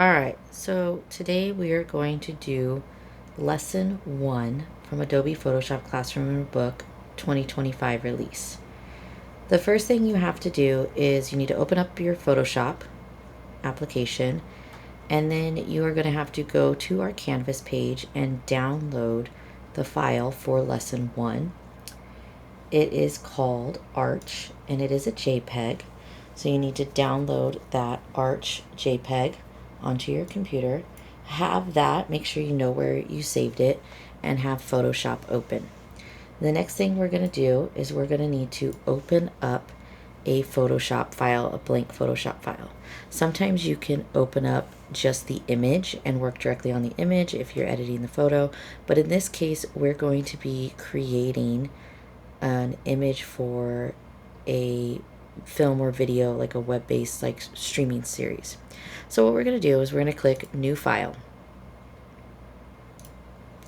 All right, so today we are going to do lesson 1 from Adobe Photoshop Classroom and Book 2025 release. The first thing you have to do is you need to open up your Photoshop application, and then you are going to have to go to our Canvas page and download the file for lesson 1. It is called Arch, and it is a JPEG. So you need to download that Arch JPEG onto your computer. Have that, make sure you know where you saved it, and have Photoshop open. The next thing we're going to do is we're going to need to open up a Photoshop file, a blank Photoshop file. Sometimes you can open up just the image and work directly on the image if you're editing the photo, but in this case we're going to be creating an image for a film or video, like a web-based like streaming series. So what we're going to do is we're going to click New File,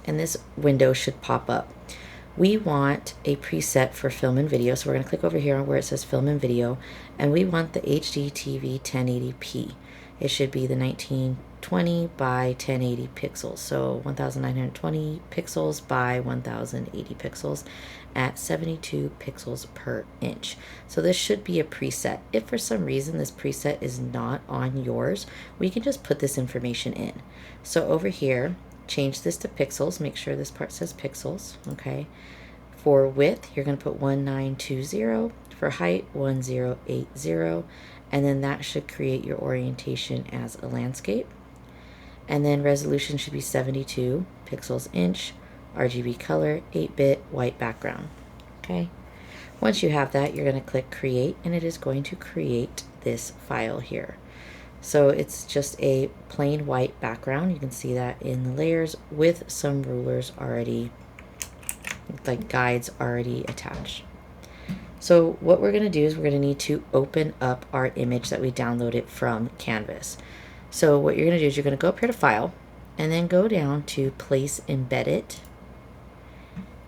and this window should pop up. We want a preset for film and video, so we're going to click over here on where it says film and video, and we want the HD TV 1080p. It should be the 1920 by 1080 pixels, so 1920 pixels by 1080 pixels at 72 pixels per inch. So this should be a preset. If for some reason this preset is not on yours, we can just put this information in. So over here, change this to pixels. Make sure this part says pixels, okay? For width, you're going to put 1920. For height, 1080. And then that should create your orientation as a landscape. And then resolution should be 72 pixels inch, RGB color, 8-bit, white background, okay? Once you have that, you're going to click create, and it is going to create this file here. So it's just a plain white background. You can see that in the layers with some rulers already, like guides already attached. So what we're going to do is we're going to need to open up our image that we downloaded from Canvas. So what you're going to do is you're going to go up here to File, and then go down to Place Embedded.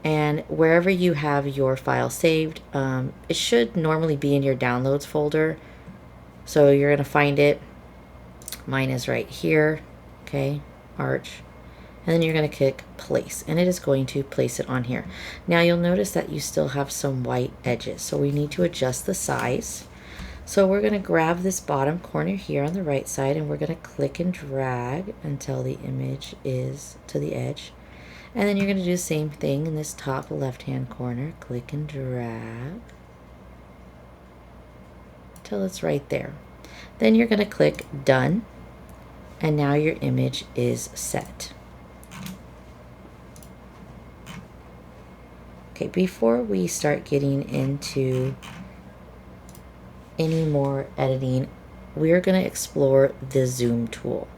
And wherever you have your file saved, it should normally be in your Downloads folder. So you're going to find it. Mine is right here, okay, Arch. And then you're going to click Place, and it is going to place it on here. Now you'll notice that you still have some white edges, so we need to adjust the size. So we're going to grab this bottom corner here on the right side, and we're going to click and drag until the image is to the edge. And then you're going to do the same thing in this top left-hand corner. Click and drag till it's right there. Then you're going to click Done, and now your image is set. Okay, before we start getting into any more editing, we're going to explore the zoom tool.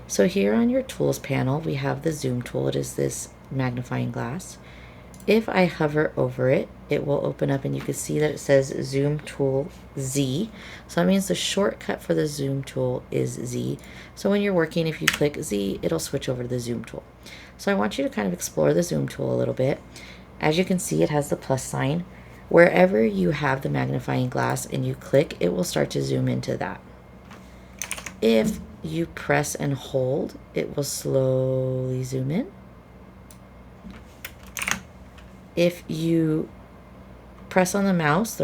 So here on your tools panel, we have the zoom tool. It is this magnifying glass. If I hover over it, it will open up, and you can see that it says Zoom Tool Z. So that means the shortcut for the Zoom tool is Z. So when you're working, if you click Z, it'll switch over to the Zoom tool. So I want you to kind of explore the Zoom tool a little bit. As you can see, it has the plus sign. Wherever you have the magnifying glass and you click, it will start to zoom into that. If you press and hold, it will slowly zoom in. If you press on the mouse,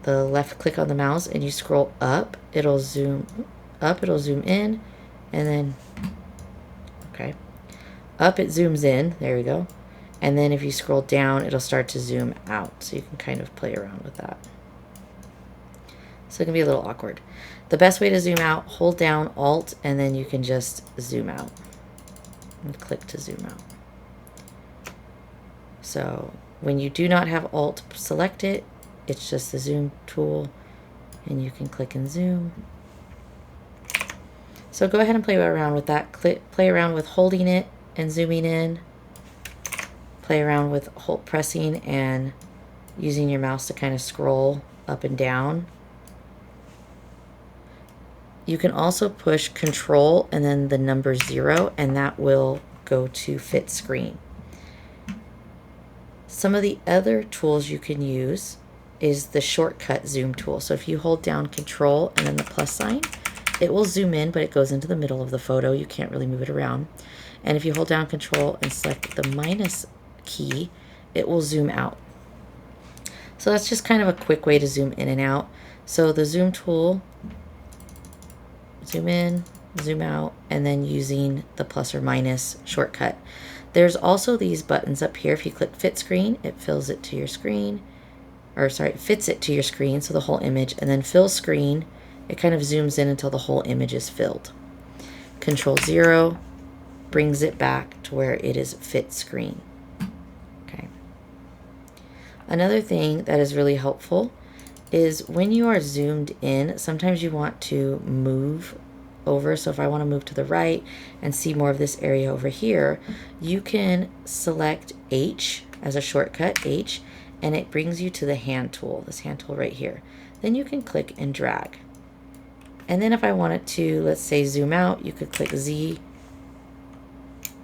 the left click on the mouse, and you scroll up, it'll zoom up, it'll zoom in, and then, okay, up it zooms in, there we go. And then if you scroll down, it'll start to zoom out. So you can kind of play around with that. So it can be a little awkward. The best way to zoom out, hold down Alt, and then you can just zoom out. And click to zoom out. So when you do not have Alt selected, it's just the zoom tool, and you can click and zoom. So go ahead and play around with that. Play around with holding it and zooming in. Play around with pressing and using your mouse to kind of scroll up and down. You can also push Control and then the number 0, and that will go to fit screen. Some of the other tools you can use is the shortcut zoom tool. So if you hold down Control and then the plus sign, It will zoom in, but it goes into the middle of the photo. You can't really move it around. And if you hold down Control and select the minus key, it will zoom out. So that's just kind of a quick way to zoom in and out. So the zoom tool, zoom in, zoom out, and then using the plus or minus shortcut. There's also these buttons up here. If you click fit screen, it fills it to your screen, or sorry, it fits it to your screen, so the whole image, and then fill screen, it kind of zooms in until the whole image is filled. Control 0 brings it back to where it is fit screen. Okay. Another thing that is really helpful is when you are zoomed in, sometimes you want to move over. So if I want to move to the right and see more of this area over here, you can select H as a shortcut, H, and it brings you to the hand tool, this hand tool right here. Then you can click and drag. And then if I wanted to, let's say, zoom out, you could click Z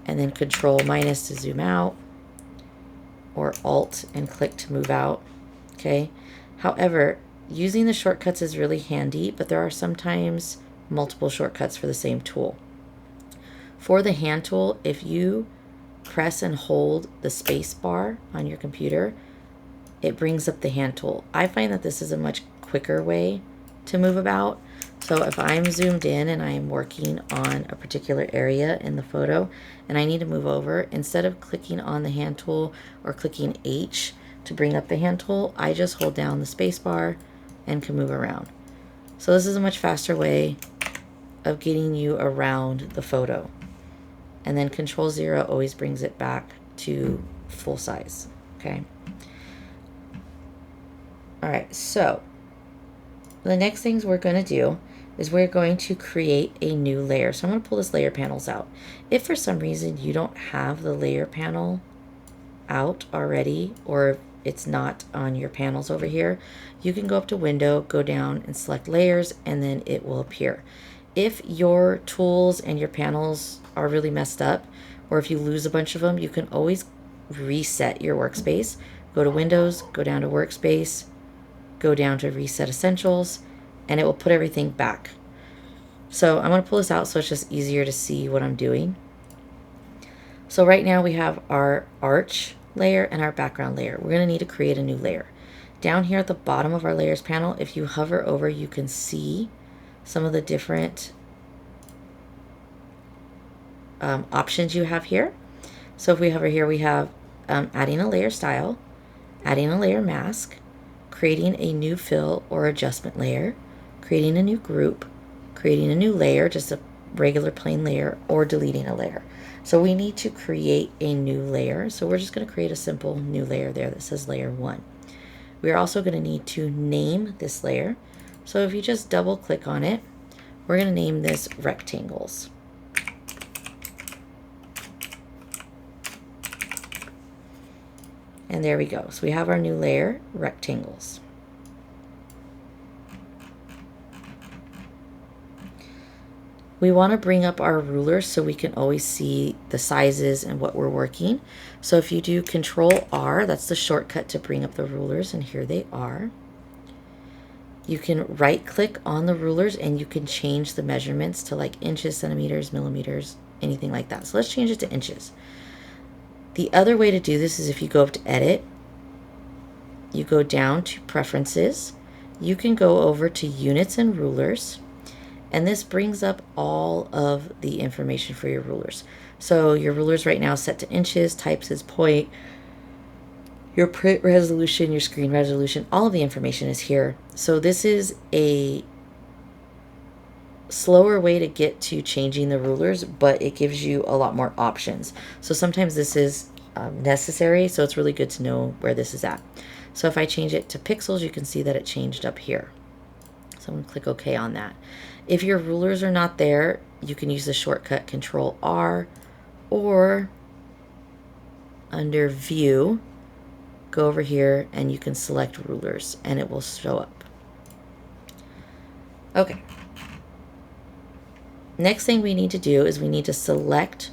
and then Control minus to zoom out, or Alt and click to move out. Okay. However, using the shortcuts is really handy, but there are sometimes multiple shortcuts for the same tool. For the hand tool, if you press and hold the space bar on your computer, it brings up the hand tool. I find that this is a much quicker way to move about. So if I'm zoomed in and I'm working on a particular area in the photo and I need to move over, instead of clicking on the hand tool or clicking H to bring up the hand tool, I just hold down the space bar and can move around. So this is a much faster way of getting you around the photo. And then Control 0 always brings it back to full size. Okay. All right, so the next things we're going to do is we're going to create a new layer. So I'm going to pull this layer panels out. If for some reason you don't have the layer panel out already, or it's not on your panels over here, you can go up to Window, go down and select Layers, and then it will appear. If your tools and your panels are really messed up, or if you lose a bunch of them, you can always reset your workspace. Go to Windows, go down to Workspace, go down to Reset Essentials, and it will put everything back. So I'm going to pull this out so it's just easier to see what I'm doing. So right now we have our arch layer and our background layer. We're going to need to create a new layer. Down here at the bottom of our layers panel, if you hover over, you can see some of the different options you have here. So if we hover here, we have adding a layer style, adding a layer mask, creating a new fill or adjustment layer, creating a new group, creating a new layer, just a regular plain layer, or deleting a layer. So we need to create a new layer. So we're just going to create a simple new layer there that says layer 1. We're also going to need to name this layer. So if you just double click on it, we're going to name this rectangles. And there we go. So we have our new layer, rectangles. We want to bring up our ruler so we can always see the sizes and what we're working. So if you do Control R, that's the shortcut to bring up the rulers, and here they are. You can right click on the rulers and you can change the measurements to like inches, centimeters, millimeters, anything like that. So let's change it to inches. The other way to do this is if you go up to Edit, you go down to Preferences, you can go over to Units and Rulers, and this brings up all of the information for your rulers. So your rulers right now is set to inches, types is point, your print resolution, your screen resolution, all of the information is here. So this is a slower way to get to changing the rulers, but it gives you a lot more options. So sometimes this is necessary, so it's really good to know where this is at. So if I change it to pixels, you can see that it changed up here. So I'm going to click OK on that. If your rulers are not there, you can use the shortcut Control R, or under View, go over here and you can select rulers and it will show up. Okay. Next thing we need to do is we need to select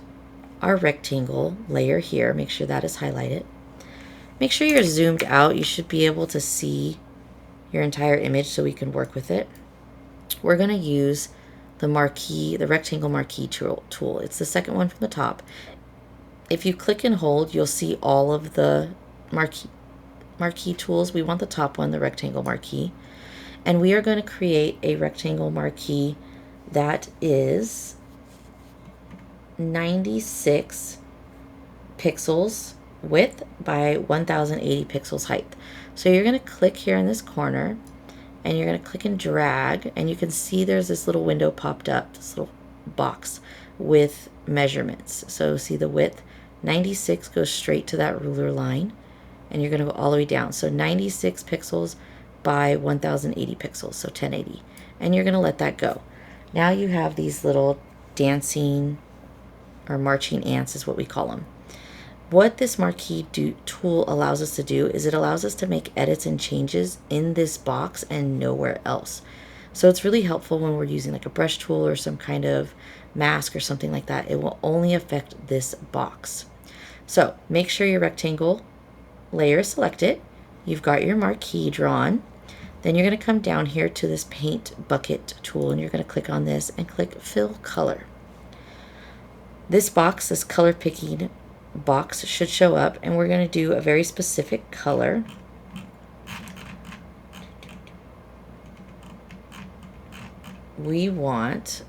our rectangle layer here. Make sure that is highlighted. Make sure you're zoomed out. You should be able to see your entire image so we can work with it. We're going to use the marquee, the rectangle marquee tool. It's the second one from the top. If you click and hold, you'll see all of the marquee tools. We want the top one, the rectangle marquee. And we are going to create a rectangle marquee that is 96 pixels width by 1080 pixels height. So you're going to click here in this corner and you're going to click and drag, and you can see there's this little window popped up, this little box with measurements. So see the width, 96 goes straight to that ruler line, and you're going to go all the way down. So 96 pixels by 1080 pixels, so 1080. And you're going to let that go. Now you have these little dancing or marching ants is what we call them. What this marquee tool allows us to do is it allows us to make edits and changes in this box and nowhere else. So it's really helpful when we're using like a brush tool or some kind of mask or something like that. It will only affect this box. So make sure your rectangle layer is selected. You've got your marquee drawn. Then you're going to come down here to this paint bucket tool, and you're going to click on this and click fill color. This box, this color picking box, should show up, and we're going to do a very specific color. We want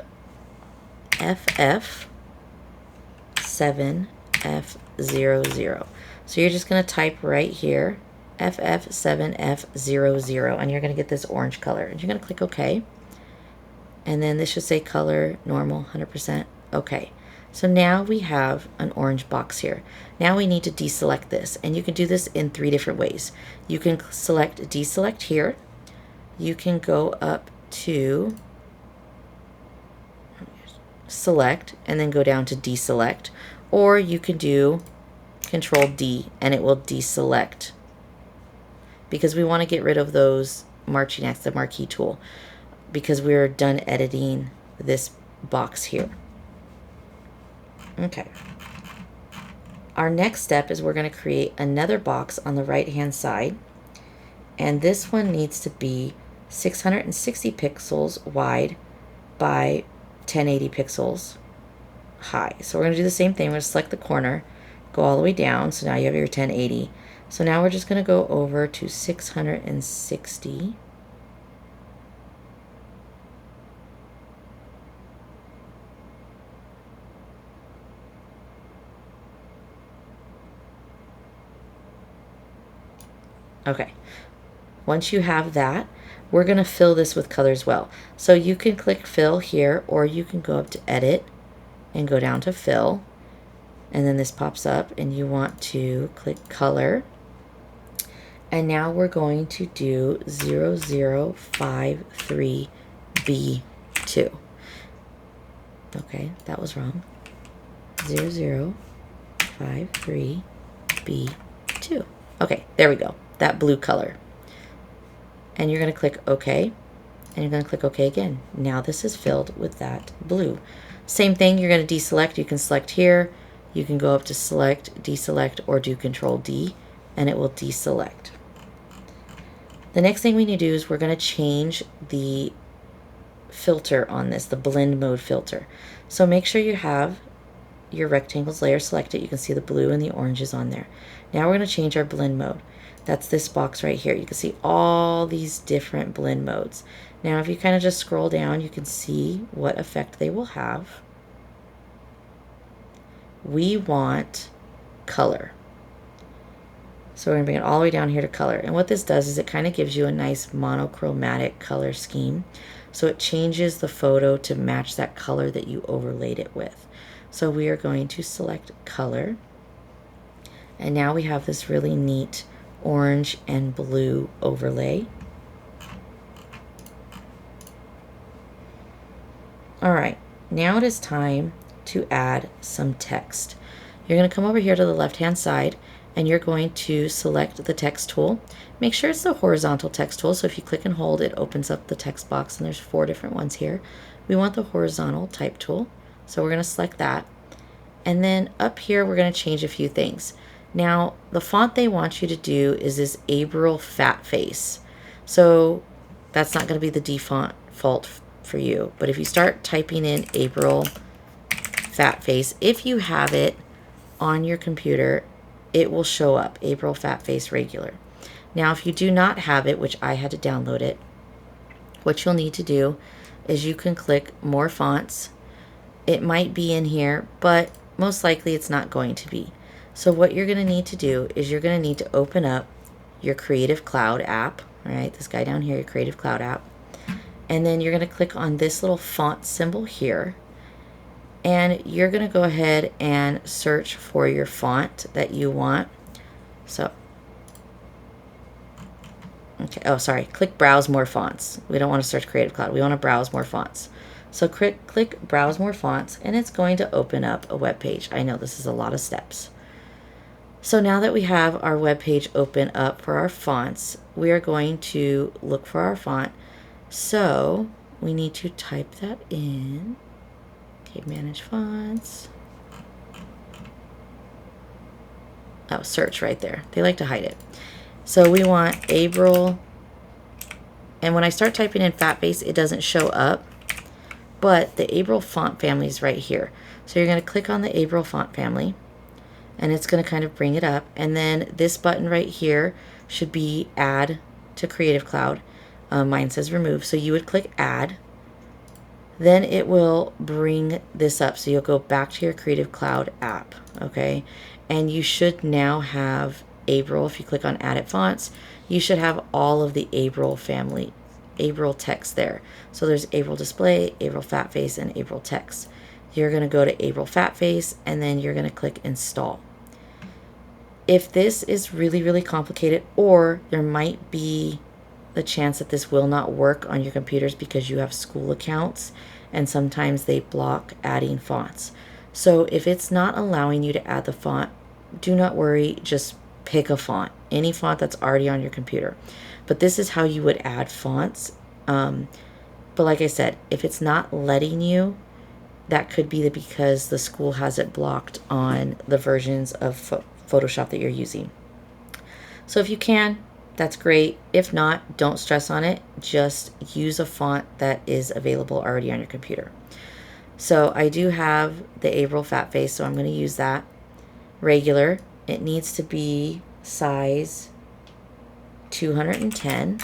FF7F00. So you're just going to type right here FF7F00, and you're going to get this orange color, and you're going to click OK. And then this should say color normal 100%. OK. So now we have an orange box here. Now we need to deselect this, and you can do this in 3 different ways. You can deselect here. You can go up to select and then go down to deselect, or you can do Control D and it will deselect, because we want to get rid of those marching ants, the marquee tool, because we're done editing this box here. Okay. Our next step is we're going to create another box on the right hand side, and this one needs to be 660 pixels wide by 1080 pixels high. So we're going to do the same thing. We're going to select the corner, go all the way down. So now you have your 1080. So now we're just going to go over to 660. Okay, once you have that, we're going to fill this with color as well. So you can click fill here, or you can go up to edit and go down to fill, and then this pops up and you want to click color. And now we're going to do 0053B2. Okay, that was wrong. 0053B2. Okay, there we go. That blue color. And you're going to click OK, and you're going to click OK again. Now this is filled with that blue. Same thing, you're going to deselect. You can select here, you can go up to select, deselect, or do Control D, and it will deselect. The next thing we need to do is we're going to change the filter on this, the blend mode filter. So make sure you have your rectangles layer selected. You can see the blue and the oranges on there. Now we're going to change our blend mode. That's this box right here. You can see all these different blend modes. Now if you kind of just scroll down, you can see what effect they will have. We want color. So we're going to bring it all the way down here to color. And what this does is it kind of gives you a nice monochromatic color scheme. So it changes the photo to match that color that you overlaid it with. So we are going to select color. And now we have this really neat orange and blue overlay. All right, now it is time to add some text. You're going to come over here to the left-hand side, and you're going to select the text tool. Make sure it's the horizontal text tool, so if you click and hold, it opens up the text box, and there's 4 different ones here. We want the horizontal type tool, so we're going to select that. And then up here, we're going to change a few things. Now, the font they want you to do is this Abril fat face. So that's not going to be the default for you. But if you start typing in April fat face, if you have it on your computer, it will show up, April fat face regular. Now, if you do not have it, which I had to download it, what you'll need to do is you can click more fonts. It might be in here, but most likely it's not going to be. So what you're going to need to do is you're going to need to open up your Creative Cloud app, all right, this guy down here, your Creative Cloud app, and then you're going to click on this little font symbol here, and you're going to go ahead and search for your font that you want. So, okay, oh, sorry, click Browse More Fonts. We don't want to search Creative Cloud. We want to browse more fonts. So click Browse More Fonts, and it's going to open up a web page. I know this is a lot of steps. So now that we have our web page open up for our fonts, we are going to look for our font. So we need to type that in. Okay, manage fonts. Oh, search right there. They like to hide it. So we want April. And when I start typing in fat face, it doesn't show up. But the April font family is right here. So you're going to click on the April font family, and it's going to kind of bring it up. And then this button right here should be Add to Creative Cloud. Mine says Remove. So you would click Add. Then it will bring this up. So you'll go back to your Creative Cloud app. Okay. And you should now have April. If you click on Edit Fonts, you should have all of the April family, April text there. So there's April Display, April Fat Face, and April Text. You're going to go to April Fat Face, and then you're going to click Install. If this is really, really complicated, or there might be the chance that this will not work on your computers because you have school accounts, and sometimes they block adding fonts. So if it's not allowing you to add the font, do not worry, just pick a font, any font that's already on your computer. But this is how you would add fonts. But like I said, if it's not letting you, that could be because the school has it blocked on the versions of Photoshop that you're using. So if you can, that's great. If not, don't stress on it. Just use a font that is available already on your computer. So I do have the April Fat Face, so I'm going to use that. Regular. It needs to be size 210.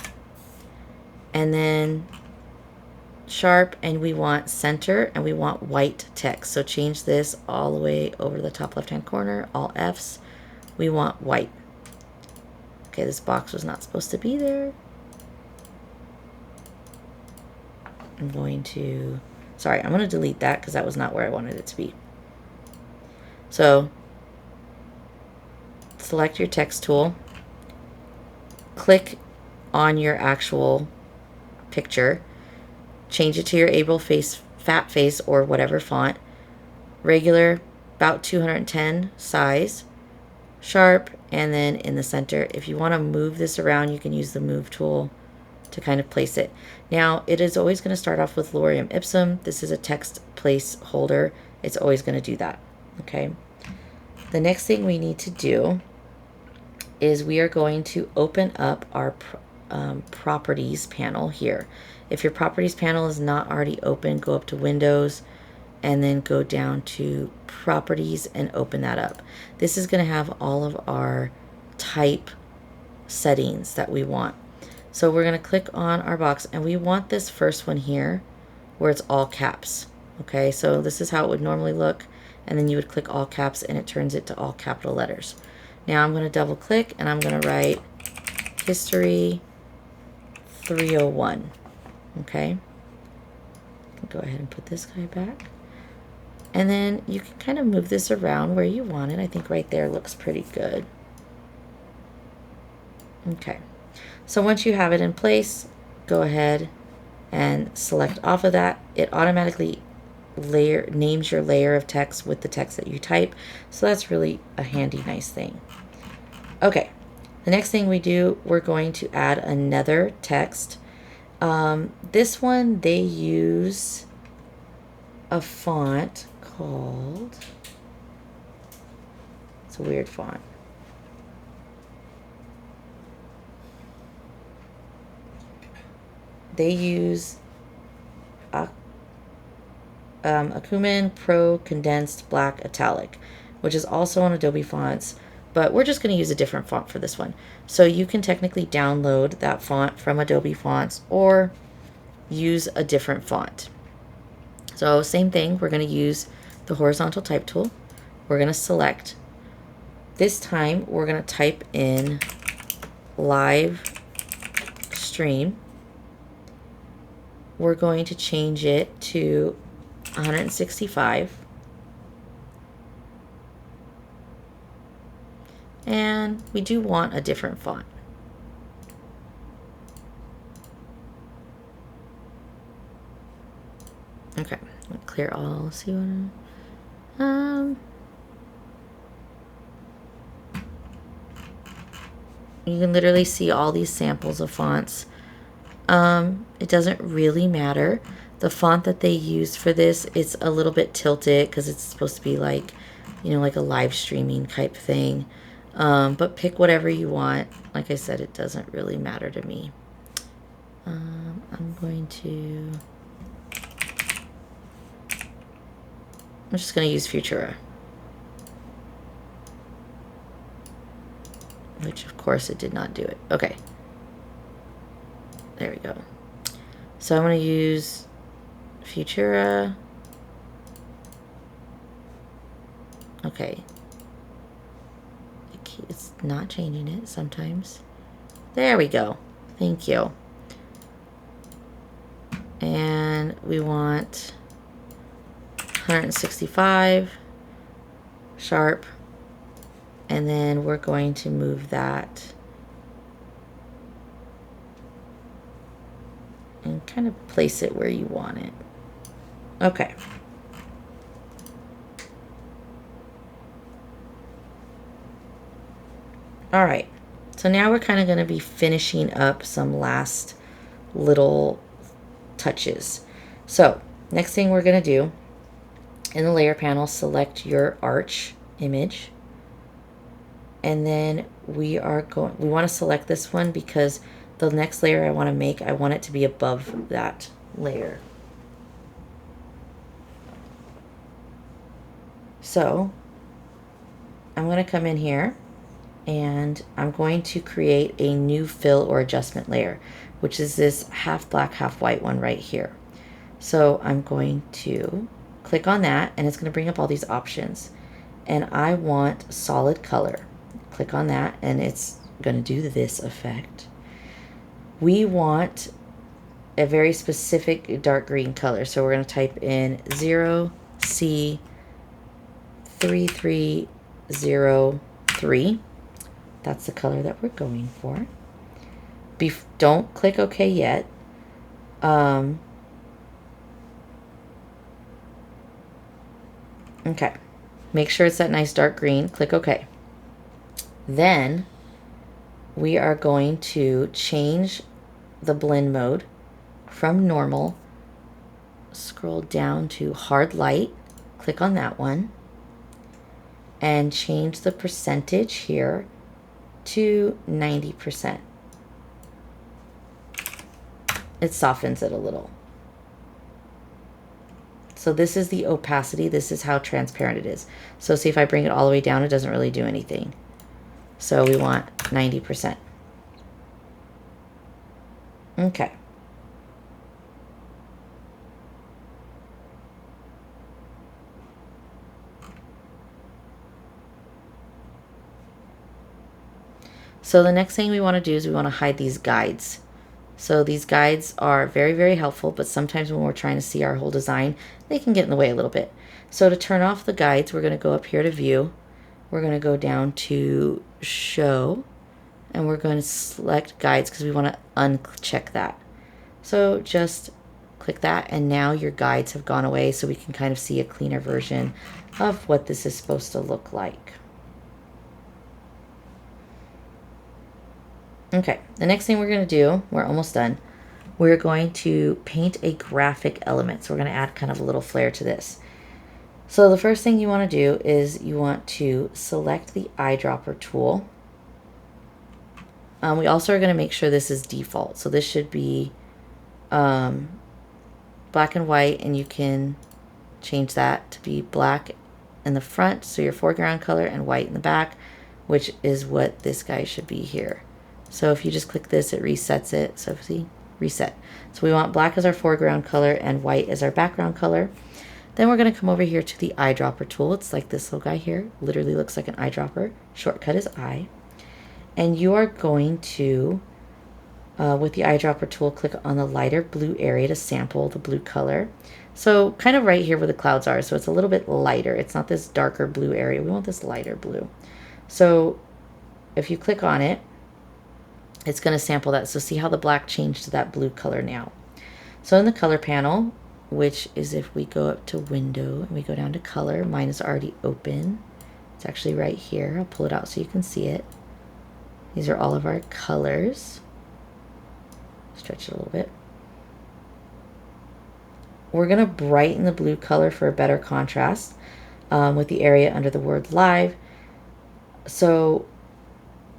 And then sharp, and we want center, and we want white text. So change this all the way over to the top left-hand corner, all Fs. We want white. Okay, this box was not supposed to be there. I'm going to delete that because that was not where I wanted it to be. So select your text tool, click on your actual picture, change it to your April Fat Face or whatever font, regular, about 210 size, sharp, and then in the center. If you want to move this around, you can use the move tool to kind of place it. Now, it is always going to start off with lorem ipsum. This is a text placeholder. It's always going to do that. Okay. The next thing we need to do is we are going to open up our properties panel here. If your properties panel is not already open, go up to Windows and then go down to properties and open that up. This is going to have all of our type settings that we want. So we're going to click on our box, and we want this first one here where it's all caps. Okay, so this is how it would normally look, and then you would click all caps and it turns it to all capital letters. Now I'm going to double click and I'm going to write History 301. Okay, go ahead and put this guy back. And then you can kind of move this around where you want it. I think right there looks pretty good. Okay, so once you have it in place, go ahead and select off of that. It automatically names your layer of text with the text that you type. So that's really a handy, nice thing. Okay, the next thing we do, we're going to add another text. This one, they use a font called, it's a weird font. They use Acumen Pro Condensed Black Italic, which is also on Adobe Fonts, but we're just going to use a different font for this one. So you can technically download that font from Adobe Fonts or use a different font. So same thing, we're going to use the horizontal type tool. We're going to select. This time we're going to type in live stream. We're going to change it to 165. And we do want a different font. Okay, clear all. See what you can literally see all these samples of fonts. It doesn't really matter. The font that they use for this, it's a little bit tilted because it's supposed to be like, you know, like a live streaming type thing. But pick whatever you want. Like I said, it doesn't really matter to me. I'm just going to use Futura. Which, of course, it did not do it. Okay. There we go. So I'm going to use Futura. Okay. It's not changing it sometimes. There we go. Thank you. And we want 165 sharp. And then we're going to move that and kind of place it where you want it. Okay. All right. So now we're kind of going to be finishing up some last little touches. So next thing we're going to do, in the layer panel, select your arch image. And then we want to select this one because the next layer I want to make, I want it to be above that layer. So I'm going to come in here and I'm going to create a new fill or adjustment layer, which is this half black, half white one right here. So I'm going to click on that and it's going to bring up all these options. And I want solid color. Click on that and it's going to do this effect. We want a very specific dark green color. So we're going to type in 0C3303. That's the color that we're going for. Don't click OK yet. Okay. Make sure it's that nice dark green. Click OK. Then we are going to change the blend mode from normal. Scroll down to hard light. Click on that one. And change the percentage here to 90%. It softens it a little. So this is the opacity. This is how transparent it is. So see if I bring it all the way down, it doesn't really do anything. So we want 90%. Okay. So the next thing we want to do is we want to hide these guides. So these guides are very, very helpful, but sometimes when we're trying to see our whole design, they can get in the way a little bit. So to turn off the guides, we're going to go up here to View. We're going to go down to Show, and we're going to select Guides because we want to uncheck that. So just click that, and now your guides have gone away, so we can kind of see a cleaner version of what this is supposed to look like. Okay, the next thing we're going to do, we're almost done. We're going to paint a graphic element. So we're going to add kind of a little flair to this. So the first thing you want to do is you want to select the eyedropper tool. We also are going to make sure this is default. So this should be black and white, and you can change that to be black in the front, so your foreground color, and white in the back, which is what this guy should be here. So if you just click this, it resets it. So see, reset. So we want black as our foreground color and white as our background color. Then we're going to come over here to the eyedropper tool. It's like this little guy here. Literally looks like an eyedropper. Shortcut is I. And you are going to, with the eyedropper tool, click on the lighter blue area to sample the blue color. So kind of right here where the clouds are. So it's a little bit lighter. It's not this darker blue area. We want this lighter blue. So if you click on it, it's going to sample that. So see how the black changed to that blue color now. So in the color panel, which is if we go up to window and we go down to color, mine is already open. It's actually right here. I'll pull it out so you can see it. These are all of our colors. Stretch it a little bit. We're going to brighten the blue color for a better contrast with the area under the word live. So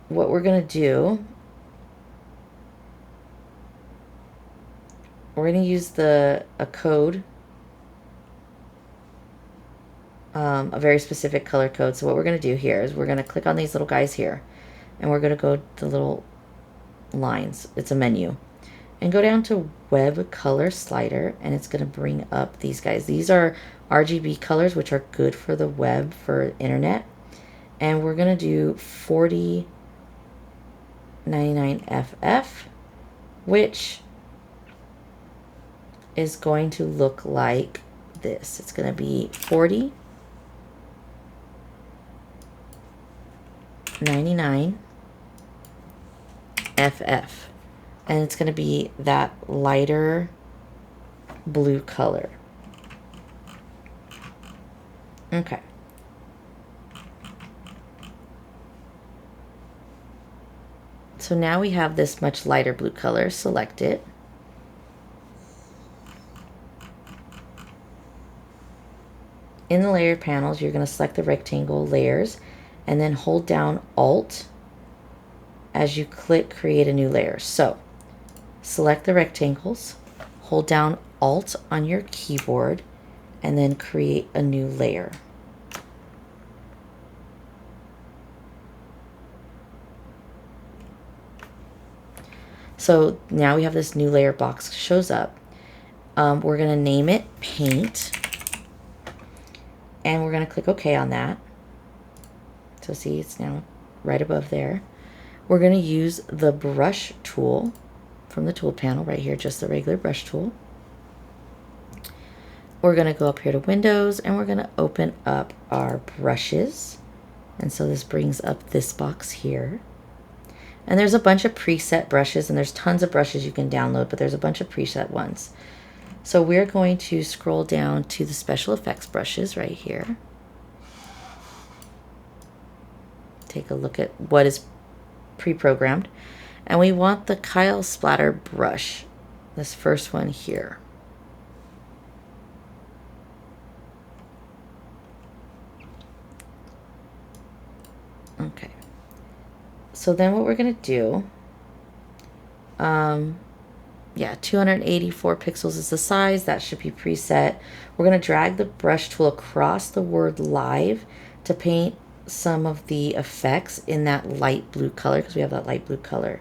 what we're going to do, we're going to use a code, a very specific color code. So what we're going to do here is we're going to click on these little guys here, and we're going to go to the little lines. It's a menu. And go down to web color slider, and it's going to bring up these guys. These are RGB colors, which are good for the web, for internet. And we're going to do 4099FF, which is going to look like this. It's going to be 4099FF. And it's going to be that lighter blue color. Okay. So now we have this much lighter blue color. Select it. In the layer panels, you're going to select the rectangle layers and then hold down Alt as you click create a new layer. So select the rectangles, hold down Alt on your keyboard, and then create a new layer. So now we have this new layer box shows up. We're going to name it Paint, and we're going to click OK on that. So see, it's now right above there. We're going to use the brush tool from the tool panel right here, just the regular brush tool. We're going to go up here to Windows, and we're going to open up our brushes. And so this brings up this box here. And there's a bunch of preset brushes, and there's tons of brushes you can download, but there's a bunch of preset ones. So we're going to scroll down to the special effects brushes right here. Take a look at what is pre-programmed. And we want the Kyle Splatter brush, this first one here. Okay. So then what we're going to do, 284 pixels is the size. That should be preset. We're going to drag the brush tool across the word live to paint some of the effects in that light blue color, because we have that light blue color.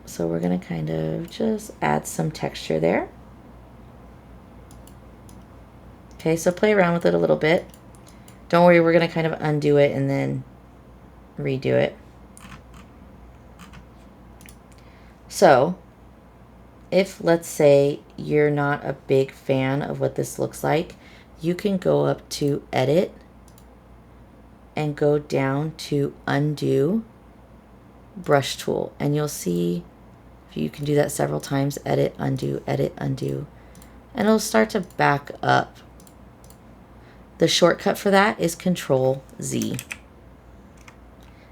So we're going to kind of just add some texture there. Okay, so play around with it a little bit. Don't worry, we're going to kind of undo it and then redo it. So if, let's say, you're not a big fan of what this looks like, you can go up to Edit and go down to Undo Brush Tool, and you'll see you can do that several times. Edit, undo, and it'll start to back up. The shortcut for that is Control Z.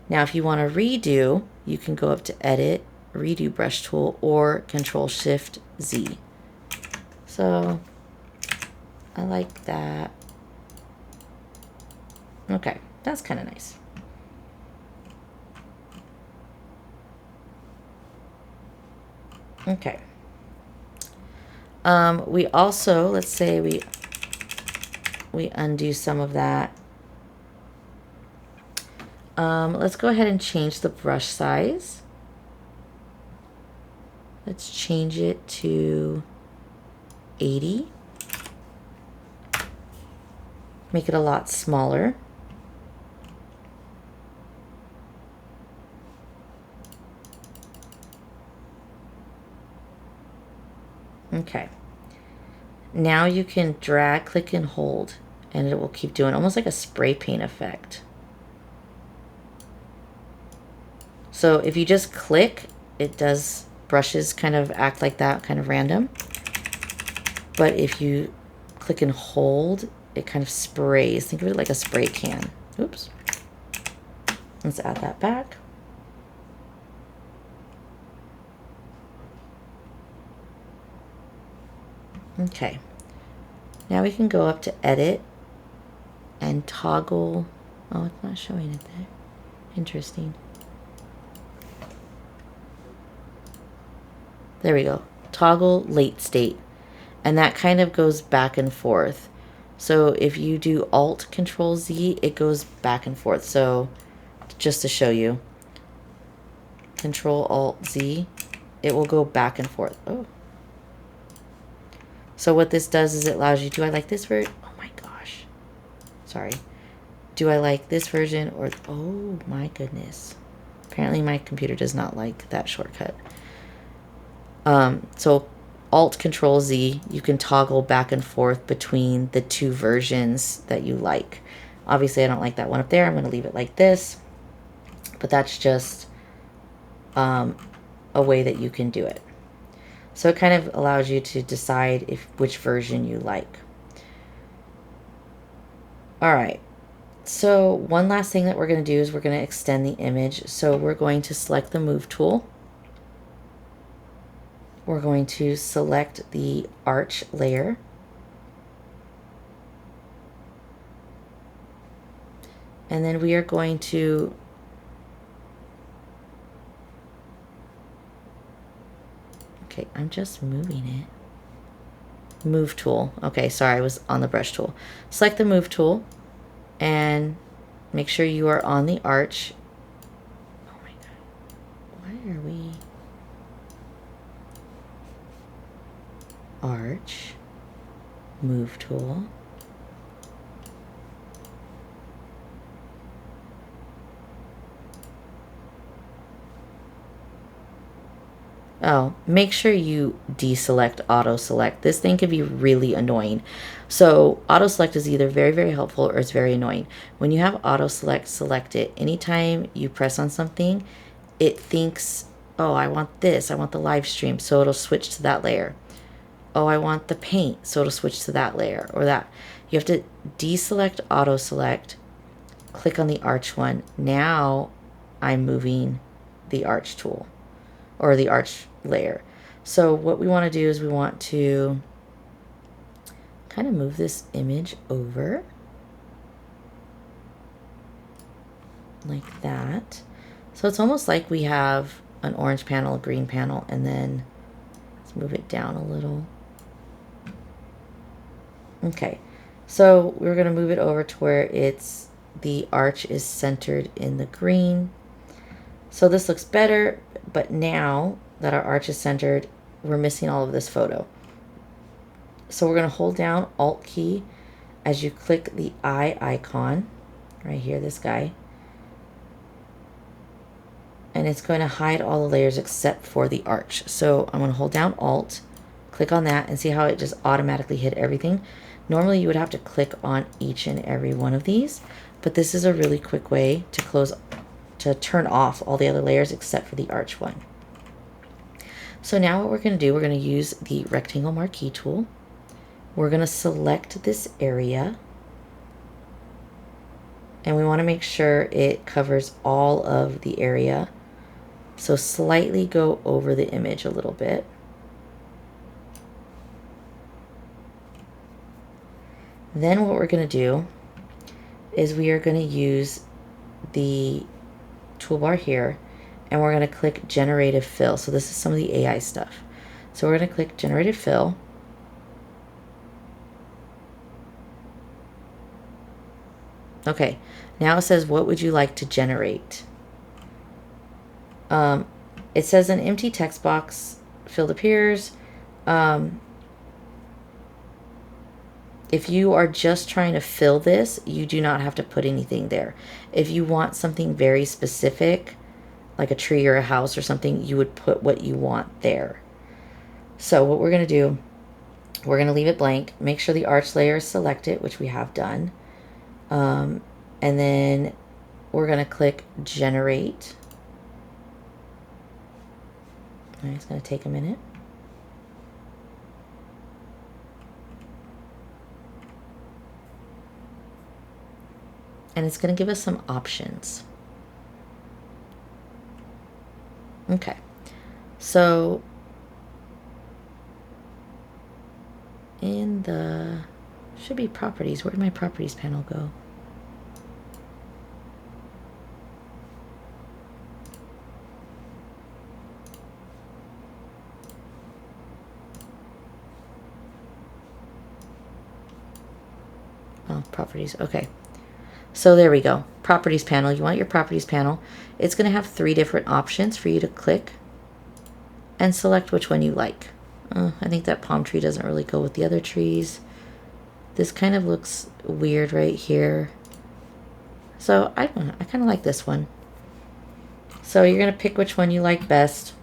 Now if you want to redo, you can go up to Edit, Redo Brush Tool, or Control Shift Z. So I like that. Okay, that's kind of nice. Okay. We also, let's say we undo some of that. Let's go ahead and change the brush size. Let's change it to 80. Make it a lot smaller. Okay. Now you can drag, click, and hold, and it will keep doing almost like a spray paint effect. So if you just click, it does, brushes kind of act like that, kind of random. But if you click and hold, it kind of sprays. Think of it like a spray can. Oops. Let's add that back. Okay. Now we can go up to edit and toggle. Oh, it's not showing it there. Interesting. There we go. Toggle late state. And that kind of goes back and forth. So if you do Alt Control Z, it goes back and forth. So just to show you, Control Alt Z, it will go back and forth. Oh. So what this does is it allows you, do I like this version? Oh my gosh. Sorry. Do I like this version or, oh my goodness. Apparently my computer does not like that shortcut. So Alt Control Z, you can toggle back and forth between the two versions that you like. Obviously I don't like that one up there. I'm going to leave it like this, but that's just a way that you can do it. So it kind of allows you to decide which version you like. All right. So one last thing that we're going to do is we're going to extend the image. So we're going to select the Move tool. We're going to select the arch layer. And then we are going to okay, I'm just moving it. Move tool. Okay, sorry, I was on the brush tool. Select the Move tool and make sure you are on the arch. Oh my god. Why are we arch, Move tool. Oh, make sure you deselect auto select. This thing can be really annoying. So auto select is either very, very helpful or it's very annoying. When you have auto select, select it. Anytime you press on something, it thinks, oh, I want this. I want the live stream. So it'll switch to that layer. Oh, I want the paint. So it'll switch to that layer or that. You have to deselect auto select, click on the arch one. Now I'm moving the arch tool or the arch layer. So what we want to do is we want to kind of move this image over like that. So it's almost like we have an orange panel, a green panel, and then let's move it down a little. Okay, so we're going to move it over to where the arch is centered in the green. So this looks better, but now that our arch is centered, we're missing all of this photo. So we're going to hold down Alt key as you click the eye icon right here, this guy. And it's going to hide all the layers except for the arch. So I'm going to hold down Alt, click on that, and see how it just automatically hid everything. Normally you would have to click on each and every one of these, but this is a really quick way to turn off all the other layers except for the arch one. So now what we're going to do, we're going to use the rectangle marquee tool. We're going to select this area and we want to make sure it covers all of the area. So slightly go over the image a little bit. Then what we're going to do is we are going to use the toolbar here and we're going to click generative fill. So this is some of the AI stuff. So we're going to click Generative Fill. Okay, now it says, what would you like to generate? It says an empty text box field appears. If you are just trying to fill this, you do not have to put anything there. If you want something very specific, like a tree or a house or something, you would put what you want there. So what we're going to do, we're going to leave it blank. Make sure the arch layer is selected, which we have done. And then we're going to click Generate. All right, it's going to take a minute. And it's going to give us some options. Okay, so in the, should be properties. Where did my properties panel go? Oh, properties, okay. So there we go, properties panel. You want your properties panel. It's going to have 3 different options for you to click and select which one you like. I think that palm tree doesn't really go with the other trees. This kind of looks weird right here. So I kind of like this one. So you're going to pick which one you like best.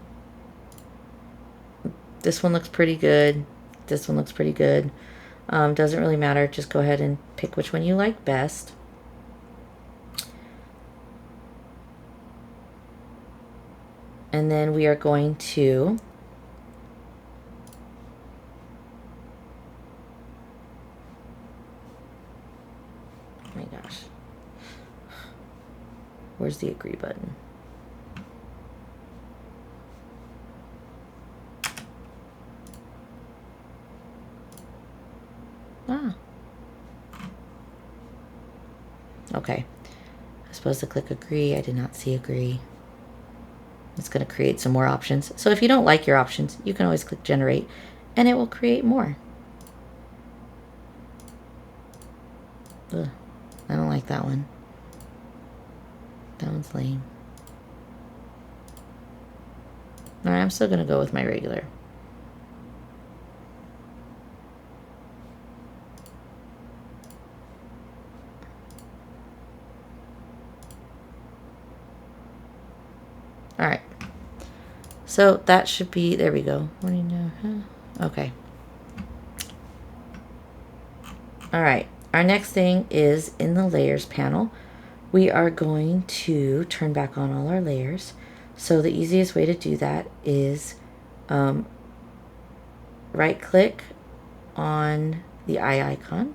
This one looks pretty good. This one looks pretty good. Doesn't really matter. Just go ahead and pick which one you like best. And then we are going to oh my gosh. Where's the agree button? Ah. Okay. I'm supposed to click agree. I did not see agree. It's going to create some more options. So if you don't like your options, you can always click generate and it will create more. Ugh, I don't like that one. That one's lame. All right, I'm still going to go with my regular. All right. So that should be, there we go. What do you know? Okay. All right. Our next thing is in the layers panel. We are going to turn back on all our layers. So the easiest way to do that is right click on the eye icon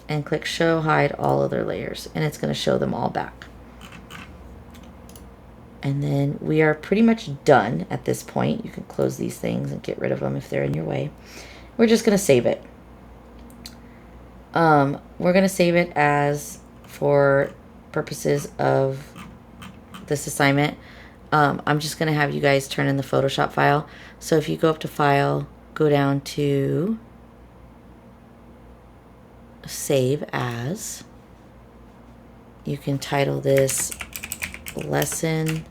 and click show hide all other layers, and it's going to show them all back. And then we are pretty much done at this point. You can close these things and get rid of them if they're in your way. We're just going to save it. We're going to save it as, for purposes of this assignment, I'm just going to have you guys turn in the Photoshop file. So if you go up to File, go down to Save As. You can title this Lesson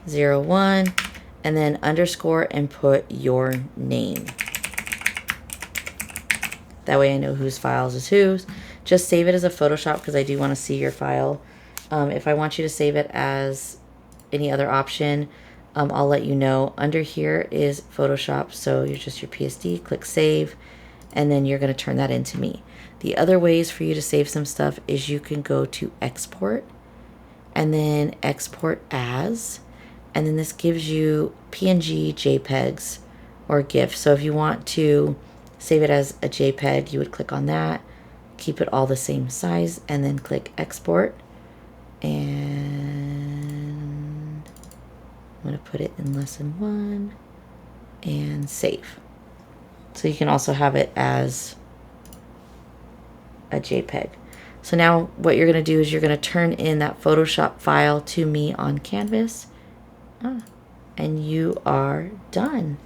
01 and then underscore and put your name. That way I know whose files is whose. Just save it as a Photoshop because I do want to see your file. If I want you to save it as any other option, I'll let you know. Under here is Photoshop, so you're just your PSD, click save, and then you're going to turn that into me. The other ways for you to save some stuff is you can go to export and then export as, and then this gives you PNG, JPEGs, or GIF. So if you want to save it as a JPEG, you would click on that, keep it all the same size, and then click export. And I'm going to put it in lesson 1 and save. So you can also have it as a JPEG. So now what you're going to do is you're going to turn in that Photoshop file to me on Canvas. and you are done.